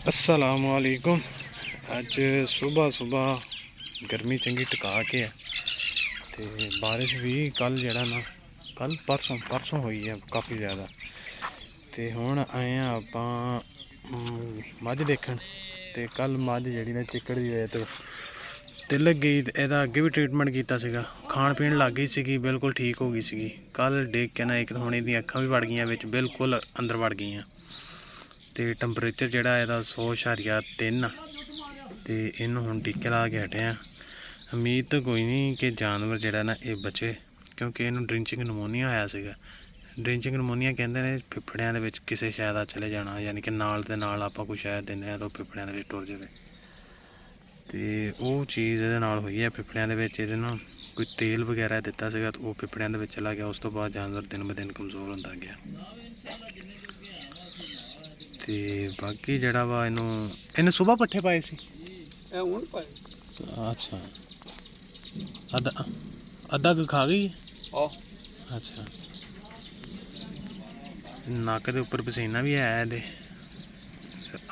अस्सलामुअलैकुम। अज सुबह सुबह गर्मी चंगी टका के है तो बारिश भी कल जड़ा ना कल परसों हुई है काफ़ी ज़्यादा। तो हुण आए हैं आप मझ देखण ते कल मझ जी ना चिकड़ की वजह तो तिलक गई। एदा अगे भी ट्रीटमेंट किया सीगा, खाण पीण लग गई सी, बिल्कुल ठीक हो गई सी। कल डिग के ना एक हुण इहदी अखां भी वड़ गईयां विच, बिल्कुल अंदर वड़ गईयां। तो टैंपरेचर जोड़ा यदा 100.3 तो इनू हम टीके ला के हटे हैं। उम्मीद तो कोई नहीं कि जानवर जोड़ा ना ये बचे, क्योंकि इनू ड्रिंचिंग नमोनिया होया सीगा। ड्रिंचिंग नमोनिया कहते हैं फिफड़ियां दे विच किसी शैद आ चले जाना, यानी कि नाल दे नाल आपां कोई शैद दिंदे तो फिफड़ियां दे विच टुर जाए। तो वो चीज़ ये नाल हुई है फिफड़ियां दे विच। इहदे नाल कोई तेल वगैरह दिता सीगा तो वो फिफड़ियां दे विच चला गया। उस तो बाद जानवर दिन ब दिन कमज़ोर होंदा गया। तो बाकी जड़ा वा इन्हें सुबह पट्ठे पाए सी। अच्छा, अद्धा खा गई। अच्छा, नक के उपर पसीना भी है।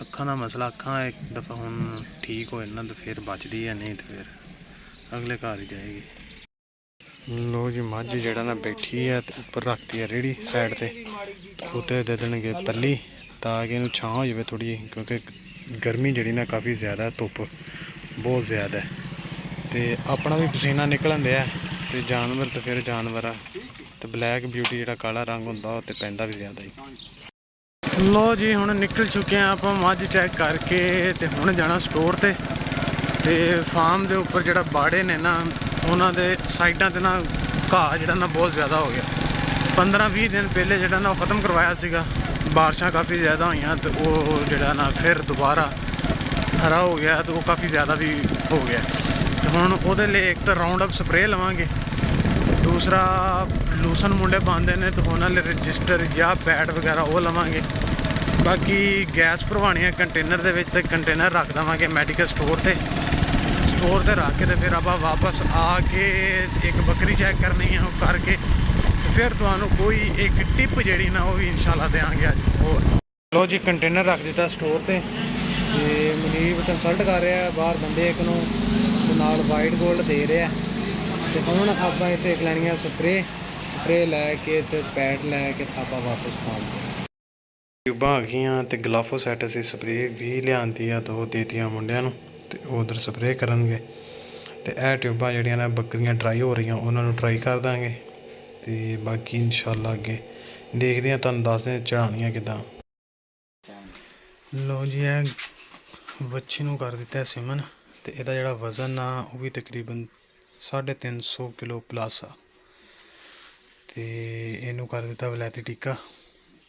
अखां का मसला, अखां एक दफ़ा हुण ठीक हो ना तो फिर बचदी है, नहीं तो फिर अगले घर ही जाएगी। लो जी, मझ जड़ा ना बैठी है तो उपर रखती है रेहड़ी साइड से, उत्ते दे देंगे तली ताकि इनू छां हो जाए थोड़ी, क्योंकि गर्मी जड़ी ना काफ़ी ज़्यादा है, धुप्प बहुत ज़्यादा है। तो अपना भी पसीना निकलन दिया तो जानवर तो फिर जानवर आ। तो ब्लैक ब्यूटी जोड़ा काला रंग होंदा तो पैंदा भी ज़्यादा ही। लो जी, हुण निकल चुके हैं आप मझ चैक करके तो हुण जाना स्टोर ते फार्म के उपर जोड़ा बाड़े ने ना उन्होंने साइडा ते ना घाह जोड़ा ना बहुत ज़्यादा हो गया। 15-20 दिन पहले जोड़ा ना ख़त्म करवाया सीगा, बारिशां काफ़ी ज़्यादा हुई तो वो जोड़ा ना फिर दोबारा हरा हो गया, तो वो काफ़ी ज़्यादा भी हो गया। तो हुण उहदे लई एक तो राउंड अप स्प्रे लवांगे, दूसरा लूसन मुंडे पाते हैं तो उन्होंने रजिस्टर या पैड वगैरह वो लवांगे। बाकी गैस भरवानी है कंटेनर दे विच, ते कंटेनर रख देवांगे मैडिकल स्टोर ते रख के तो फिर आप वापस आके एक बकरी चैक करनी है, वो करके फिर तुहानू कोई एक टिप जी ना वो भी इंशाल्लाह देंगे अज। और लो जी, कंटेनर रख दिता स्टोर ते मुनीब कंसल्ट कर रहा है बाहर बंदे एक नूं, नाल वाइट गोल्ड दे रहा है। तो हुण आपां इत्थे लैनी है स्प्रे लैके ते पैड लैके आप वापस फार्म ट्यूबां आ गई तो ग्लाफोसैट असीं स्प्रे भी लियांदी है, तो देतियां मुंडियां नूं ते उधर स्प्रे करनगे। तो यह ट्यूबां जिहड़ियां ने बकरियां ड्राई हो रही उन्होंने ड्राई कर देंगे। तो बाकी इंशाल्लाह अगे देखते हैं, तुहानूं दसदे चढ़ानियां किदां। लो जी, बच्ची नूं कर दिता सिमन, तो यदा जोड़ा वजन आ वो भी तकरीबन 350 किलो प्लस आ। तो इनू कर दिता वलैती टीका।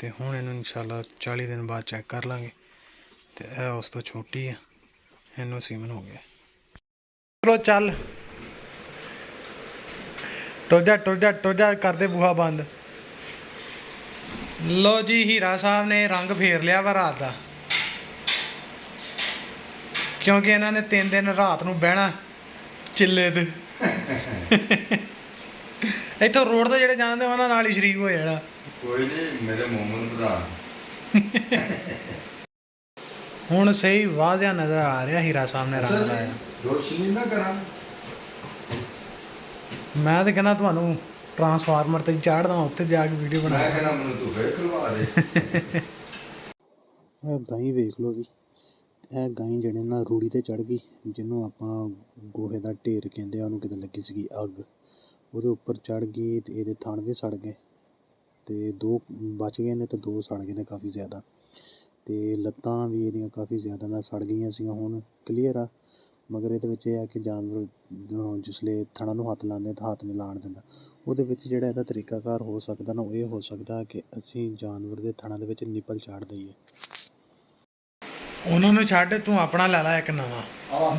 तो हुण इनू इंशाल्लाह 40 दिन बाद चैक कर लाँगे। तो यह उस तो छोटी है, इनू सीमन हो गया। चलो चल टुर जा कर दे बूहा बंद। लो जी, हीरा साहब ने रंग फेर लिया वा रात का, क्योंकि इन्होंने 3 दिन रात को बहना चिल्ले ते इतों रोड तो जेडे जाते उन्होंने ही शरीक हो जाना। कोई नहीं, मेरे मोमन भरा हुण सही वाजिया नजर आ रहा हीरा साहब ने रंग लाया। रोशनी ना करा, मैं तो कहना थानू ट्रांसफार्मर ते चाढ़दा उत्ते जाके वीडियो बना। मैं कहना मैनूं तू फिर खलवा दे। गाई वेख लो जी, यह गाई जड़े ना रूड़ी ते चढ़ गई, जिन्हों आपां गोहे का ढेर कहते हैं, उन्होंने किते लगी सी अग, वो उपर चढ़ गई तो ये थण भी सड़ गए। तो 2 बच गए ने तो 2 सड़ गए ने काफ़ी ज़्यादा। तो लत्तां भी ये काफ़ी ज़्यादा ना सड़ गई सी। हुण क्लीयर आ, मगर ये है कि जानवर जिसले थणा नूं हत्थ लाते तो हाथ नहीं लाण दिंदा। ਉਹਦੇ ਵਿੱਚ ਜਿਹੜਾ ਇਹਦਾ ਤਰੀਕਾਕਾਰ ਹੋ ਸਕਦਾ ਨਾ, ਉਹ ਇਹ ਹੋ ਸਕਦਾ ਕਿ ਅਸੀਂ ਜਾਨਵਰ ਦੇ ਥਣਾਂ ਦੇ ਵਿੱਚ ਨਿਪਲ ਚਾੜ ਦਈਏ। ਉਹਨਾਂ ਨੂੰ ਛੱਡ, ਤੂੰ ਆਪਣਾ ਲੈ ਲਾ ਇੱਕ ਨਵਾਂ,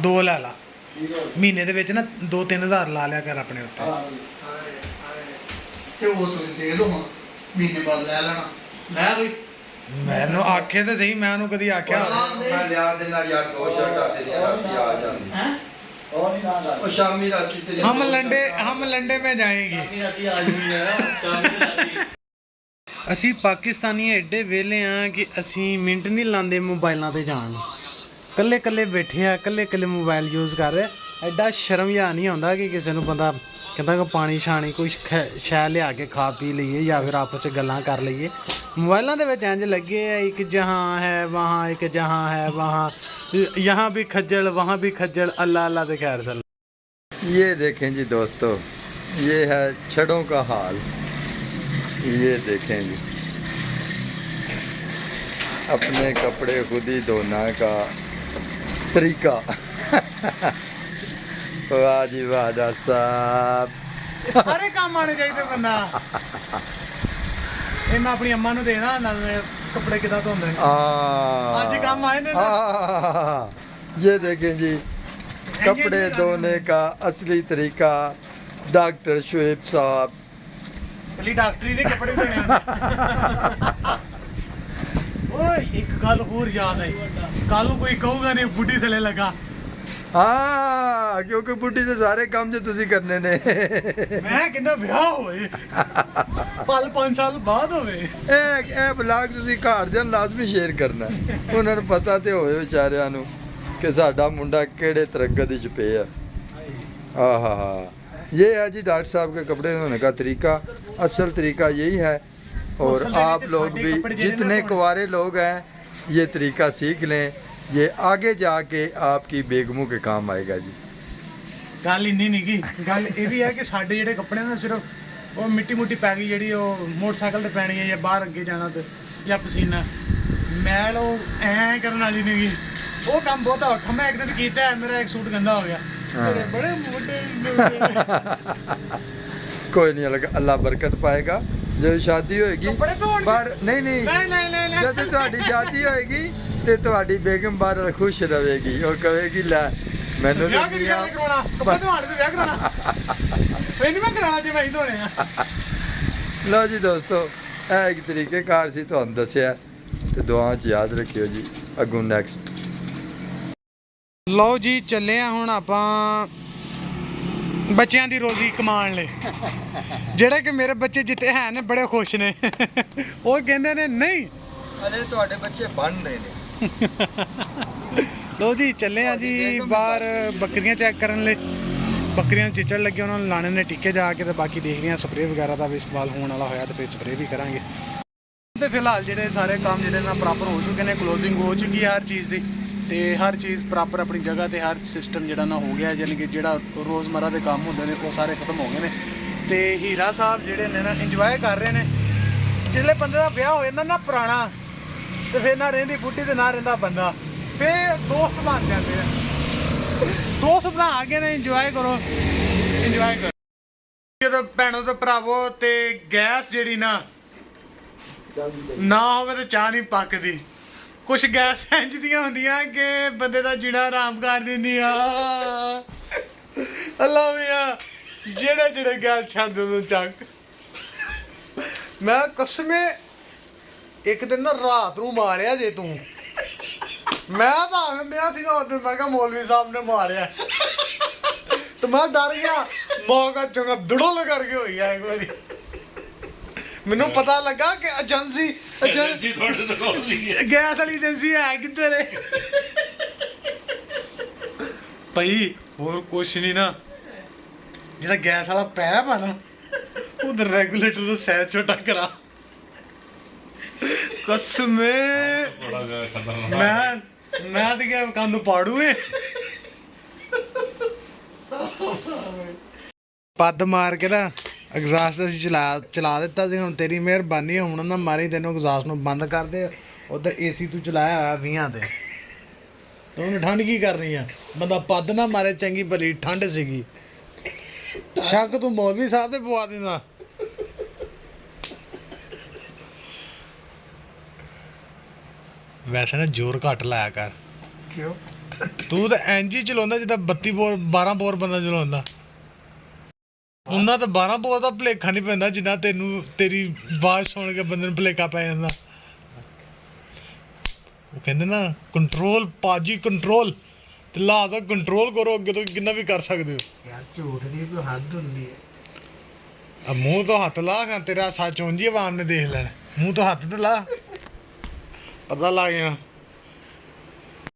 2 ਲੈ ਲਾ, ਮਹੀਨੇ ਦੇ ਵਿੱਚ ਨਾ 2-3 ਹਜ਼ਾਰ ਲਾ ਲਿਆ ਕਰ ਆਪਣੇ ਉੱਤੇ। ਤੇ ਉਹ ਤੁਸੀਂ ਦੇ ਦੋ, ਹੁਣ ਮਹੀਨੇ ਬਾਅਦ ਲੈ ਲੈਣਾ। ਲੈ ਕੋਈ ਮੈਨੂੰ ਆਖੇ ਤੇ ਸਹੀ, ਮੈਂ ਉਹਨੂੰ ਕਦੀ ਆਖਿਆ ਮੈਂ ਲਿਆ ਦੇਣਾ ਯਾਰ, 2 ਸ਼ਰਟਾਂ ਤੇਰੀਆਂ ਰਾਤੀ ਆ ਜਾਂਦੀ ਹੈ। और शामी राती हम लंडे में जाएंगे। ਅਸੀਂ ਪਾਕਿਸਤਾਨੀ ਐਡੇ ਵਿਹਲੇ ਆ ਕਿ ਅਸੀਂ ਮਿੰਟ ਨਹੀਂ ਲਾਉਂਦੇ ਮੋਬਾਈਲਾਂ ਤੇ ਜਾਣ ਨੂੰ। ਕੱਲੇ ਕੱਲੇ ਬੈਠੇ ਆ, ਕੱਲੇ ਕੱਲੇ ਮੋਬਾਈਲ ਯੂਜ਼ ਕਰ ਰਹੇ। ਐਡਾ ਸ਼ਰਮ ਜਿਹਾ ਨਹੀਂ ਆਉਂਦਾ ਕਿ ਕਿਸੇ ਨੂੰ ਬੰਦਾ ਕਹਿੰਦਾ ਕਿ ਪਾਣੀ ਛਾਣੀ ਕੋਈ ਸ਼ੈ ਲਿਆ ਕੇ ਖਾ ਪੀ ਲਈਏ ਜਾਂ ਫਿਰ ਆਪਸ 'ਚ ਗੱਲਾਂ ਕਰ ਲਈਏ। ਮੋਬਾਈਲਾਂ ਦੇ ਵਿੱਚ ਇੰਝ ਲੱਗੇ ਆ, ਇੱਕ ਜਹਾਂ ਹੈ ਵਹਾਂ, ਇੱਕ ਜਹਾਂ ਹੈ ਵਹਾਂ, यहाँ भी खज्जल वहाँ भी खज्जल, अल्लाह अल्लाह दे खैर चल। ये देखें जी दोस्तों, ये है छड़ों का हाल। ये देखें जी, अपने कपड़े खुद ही धोना का तरीका। वाह जी वाह डॉक्टर साहब, सारे काम आने चाहिए बंदा। मैं अपनी अम्मा नूं देना कपड़े किदा धोंदे ने, आज काम आए ने। ये देखें जी, कपड़े धोने का असली तरीका डॉक्टर शुएब साहब। कली डॉक्टरी ने कपड़े धोने ओए एक गल होर याद आई, कल कोई कहूगा नहीं बुढ़ी थले लगा। हाँ, क्योंकि बुढ़ी से सारे काम जो तुसी करने ने। मैं कहना ब्याह होए पल 5 साल बाद होवे। ए ब्लॉग तुसी घर दे लाजमी शेयर करना, उन्हां नूं पता ते होवे विचारिਆਂ ਨੂੰ कि साडा मुंडा केड़े तरक्कत विच पे है। आहा हा, ये है जी डॉक्टर साहब के कपड़े धोने का तरीका। असल तरीका यही है, और आप लोग भी जितने कुंवारे लोग हैं ये तरीका सीख लें, ये आगे जाके आपकी बेगमों के काम आएगा जी। गल इन्नी नहीं गी, गल ये भी है कि साडे जेहड़े कपड़े ना सिर्फ वो मिट्टी मुट्टी पै गई जेहड़ी वो मोटरसाइकिल ते पैनी है या बाहर अगे जाना ते या पसीना मैल वो ऐ करन वाली नहीं गी। वो काम बहुत औखा। मैं एक दिन कीता है, मेरा एक सूट गंदा हो गया। तेरे बड़े मोटे कोई नहीं, अल्लाह बरकत पाएगा। जब शादी होएगी बाहर नहीं नहीं, जब ਤੁਹਾਡੀ शादी होएगी ਤੇ ਤੁਹਾਡੀ ਬੇਗਮ ਬਾਹਰ ਖੁਸ਼ ਰਹੇਗੀ, ਉਹ ਕਹੇਗੀ ਲੈ ਮੈਨੂੰ ਵਿਆਹ ਕਰਾਉਣਾ ਕੱਪੜੇ ਧਵਾਣ ਤੇ ਵਿਆਹ ਕਰਾਉਣਾ ਮੈਨੂੰ ਮੈਂ ਕਰਾਉਣਾ ਜੇ ਮੈਂ ਹੀ ਧੋਣੇ ਆ। ਲਓ ਜੀ ਦੋਸਤੋ, ਇਹ ਇੱਕ ਤਰੀਕੇ ਕਾਰ ਸੀ ਤੁਹਾਨੂੰ ਦੱਸਿਆ, ਤੇ ਦੁਆਵਾਂ 'ਚ ਯਾਦ ਰੱਖਿਓ ਜੀ। ਅੱਗੋਂ ਨੈਕਸਟ ਲਓ ਜੀ, ਚੱਲੇ ਆ ਹੁਣ ਆਪਾਂ ਬੱਚਿਆਂ ਦੀ ਰੋਜ਼ੀ ਕਮਾਉਣ ਲਈ। ਜਿਹੜੇ ਕਿ ਮੇਰੇ ਬੱਚੇ ਜਿੱਤੇ ਹੈ ਨੇ ਬੜੇ ਖੁਸ਼ ਨੇ। ਉਹ ਕਹਿੰਦੇ ਨੇ ਨਹੀਂ ਅਰੇ ਤੁਹਾਡੇ ਬੱਚੇ ਬਣਦੇ ਨੇ। ਲਓ ਜੀ, ਚੱਲੇ ਆ ਜੀ ਬਾਹਰ ਬੱਕਰੀਆਂ ਚੈੱਕ ਕਰਨ ਲਈ। ਬੱਕਰੀਆਂ ਨੂੰ ਚਿੱਚੜ ਲੱਗੇ, ਉਹਨਾਂ ਨੂੰ ਲਾਣੇ ਨੇ ਟੀਕੇ ਜਾ ਕੇ, ਤੇ ਬਾਕੀ ਦੇਖਦੇ ਹਾਂ ਸਪਰੇਅ ਵਗੈਰਾ ਦਾ ਵੀ ਇਸਤੇਮਾਲ ਹੋਣ ਵਾਲਾ ਹੋਇਆ ਤੇ ਫਿਰ ਸਪਰੇਅ ਵੀ ਕਰਾਂਗੇ। ਤੇ ਫਿਲਹਾਲ ਜਿਹੜੇ ਸਾਰੇ ਕੰਮ ਜਿਹੜੇ ਨਾ ਪ੍ਰੋਪਰ ਹੋ ਚੁੱਕੇ ਨੇ, ਕਲੋਜ਼ਿੰਗ ਹੋ ਚੁੱਕੀ ਹੈ ਹਰ ਚੀਜ਼ ਦੀ, ਤੇ ਹਰ ਚੀਜ਼ ਪ੍ਰੋਪਰ ਆਪਣੀ ਜਗ੍ਹਾ ਤੇ, ਹਰ ਸਿਸਟਮ ਜਿਹੜਾ ਨਾ ਹੋ ਗਿਆ, ਯਾਨੀ ਕਿ ਜਿਹੜਾ ਰੋਜ਼ਮਰਾ ਦੇ ਕੰਮ ਹੁੰਦੇ ਨੇ ਉਹ ਸਾਰੇ ਖਤਮ ਹੋ ਗਏ ਨੇ। ਤੇ ਹੀਰਾ ਸਾਹਿਬ ਜਿਹੜੇ ਨੇ ਨਾ ਇੰਜੋਏ ਕਰ ਰਹੇ ਨੇ। ਜਿਹੜੇ ਬੰਦੇ ਦਾ ਵਿਆਹ ਹੋ ਜਾਂਦਾ ਨਾ ਪੁਰਾਣਾ, ਤੇ ਫਿਰ ਨਾ ਰਹਿੰਦੀ ਬੁੱਢੀ ਤੇ ਨਾ ਰਹਿੰਦਾ ਬੰਦਾ, ਫਿਰ ਦੋਸਤ ਬਣ ਜਾਂਦੇ ਆ। ਦੋਸਤ ਬਣਾ ਕੇ ਨਾ ਇੰਜੋਏ ਕਰੋ, ਇੰਜੋਏ ਕਰੋ। ਜਦੋਂ ਭੈਣੋ ਤੇ ਭਰਾਵੋ, ਤੇ ਗੈਸ ਜਿਹੜੀ ਨਾ ਹੋਵੇ ਤੇ ਚਾਹ ਨਹੀਂ ਪੱਕਦੀ। ਕੁਛ ਗੈਸ ਇੰਝ ਦੀਆਂ ਹੁੰਦੀਆਂ ਕਿ ਬੰਦੇ ਦਾ ਜੀਣਾ ਆਰਾਮ ਕਰ ਦਿੰਦੀਆਂ। ਅੱਲਾ ਮੀਆਂ, ਜਿਹੜੇ ਗੈਸ ਛੱਡ ਨੂੰ ਚੱਕ। ਮੈਂ ਕਸਮੇ ਇੱਕ ਦਿਨ ਨਾ ਰਾਤ ਨੂੰ ਮਾਰਿਆ ਜੇ ਤੂੰ। ਮੈਂ ਤਾਂ ਆਂਦਿਆ ਸੀਗਾ ਉਦੋਂ, ਮੈਂ ਕਿਹਾ ਮੌਲਵੀ ਸਾਹਿਬ ਨੇ ਮਾਰਿਆ, ਤੇ ਮੈਂ ਡਰ ਗਿਆ। ਮੌਕਾ ਚੰਗਾ ਦੜੋਲ ਕਰਕੇ ਹੋਈ ਆ ਇੱਕ ਵਾਰੀ। ਮੈਨੂੰ ਪਤਾ ਲੱਗਾ ਕਿ ਏਜੰਸੀ ਤੁਹਾਡੇ ਤੋਂ ਖੋਲੀ ਹੈ, ਗੈਸ ਵਾਲੀ ਏਜੰਸੀ ਹੈ ਕਿੱਧਰ ਹੈ ਭਾਈ। ਹੋਰ ਕੁਛ ਨਹੀਂ ਨਾ, ਜਿਹੜਾ ਗੈਸ ਵਾਲਾ ਪੈਪ ਆ ਨਾ, ਉਹਦਾ ਰੈਗੂਲੇਟਰ ਦਾ ਸਾਈਜ਼ ਛੋਟਾ ਕਰਾ। ਕਸਮੇ ਮੈਂ ਤੇ ਕਿਹਾ ਕੰਨ ਨੂੰ ਪਾੜੂ ਏ। ਪੱਦ ਮਾਰ ਕੇ ਨਾ ਐਗਜ਼ਾਸਟ ਅਸੀਂ ਚਲਾ ਦਿੱਤਾ ਸੀ। ਹੁਣ ਤੇਰੀ ਮਿਹਰਬਾਨੀ, ਹੁਣ ਨਾ ਮਾਰੀ ਤੈਨੂੰ ਐਗਜ਼ਾਸਟ ਨੂੰ ਬੰਦ ਕਰ ਦੇ। ਉਧਰ ਏਸੀ ਤੂੰ ਚਲਾਇਆ ਹੋਇਆ 20 ਤੇ, ਤਾਂ ਉਹਨੇ ਠੰਡ ਕੀ ਕਰਨੀ ਆ। ਬੰਦਾ ਪੱਦ ਨਾ ਮਾਰੇ, ਚੰਗੀ ਭਲੀ ਠੰਡ ਸੀਗੀ। ਸ਼ੱਕ ਤੂੰ ਮੌਲਵੀ ਸਾਹਿਬ ਤੇ ਪਵਾ ਦਿੰਦਾ। ਵੈਸੇ ਨਾ ਜ਼ੋਰ ਘੱਟ ਲਾਇਆ ਕਰ। ਕਿਉਂ? ਤੂੰ ਤਾਂ ਇੰਝ ਹੀ ਚਲਾਉਂਦਾ ਜਿੱਦਾਂ 32 ਬੋਰ 12 ਬੋਰ ਬੰਦਾ ਚਲਾਉਂਦਾ। ਉਹਨਾਂ ਤਾਂ 12 ਬੋਰ ਦਾ ਭੁਲੇਖਾ ਨਹੀਂ ਪੈਂਦਾ ਜਿੰਨਾ ਤੈਨੂੰ ਤੇਰੀ ਆਵਾਜ਼ ਸੁਣ ਕੇ ਬੰਦੇ ਨੂੰ ਭੁਲੇਖਾ ਪੈ ਜਾਂਦਾ। ਉਹ ਕਹਿੰਦੇ ਨਾ ਕੰਟਰੋਲ ਪਾਜੀ, ਕੰਟਰੋਲ ਤੇ ਲਾਜ਼ਾ ਕੰਟਰੋਲ ਕਰੋ, ਅੱਗੇ ਤੋਂ ਕਿੰਨਾ ਵੀ ਕਰ ਸਕਦੇ ਹੋ ਯਾਰ। ਝੂਠ ਦੀ ਕੋਈ ਹੱਦ ਹੁੰਦੀ ਹੈ। ਆ ਮੂੰਹ ਤੋਂ ਹੱਥ ਲਾ, ਤੇਰਾ ਸੱਚ ਉਂਝ ਹੀ ਆਵਾਮ ਨੇ ਦੇਖ ਲੈਣਾ। ਮੂੰਹ ਤੋਂ ਹੱਥ ਤੇ ਲਾ ਪਤਾ ਲੱਗ ਗਿਆ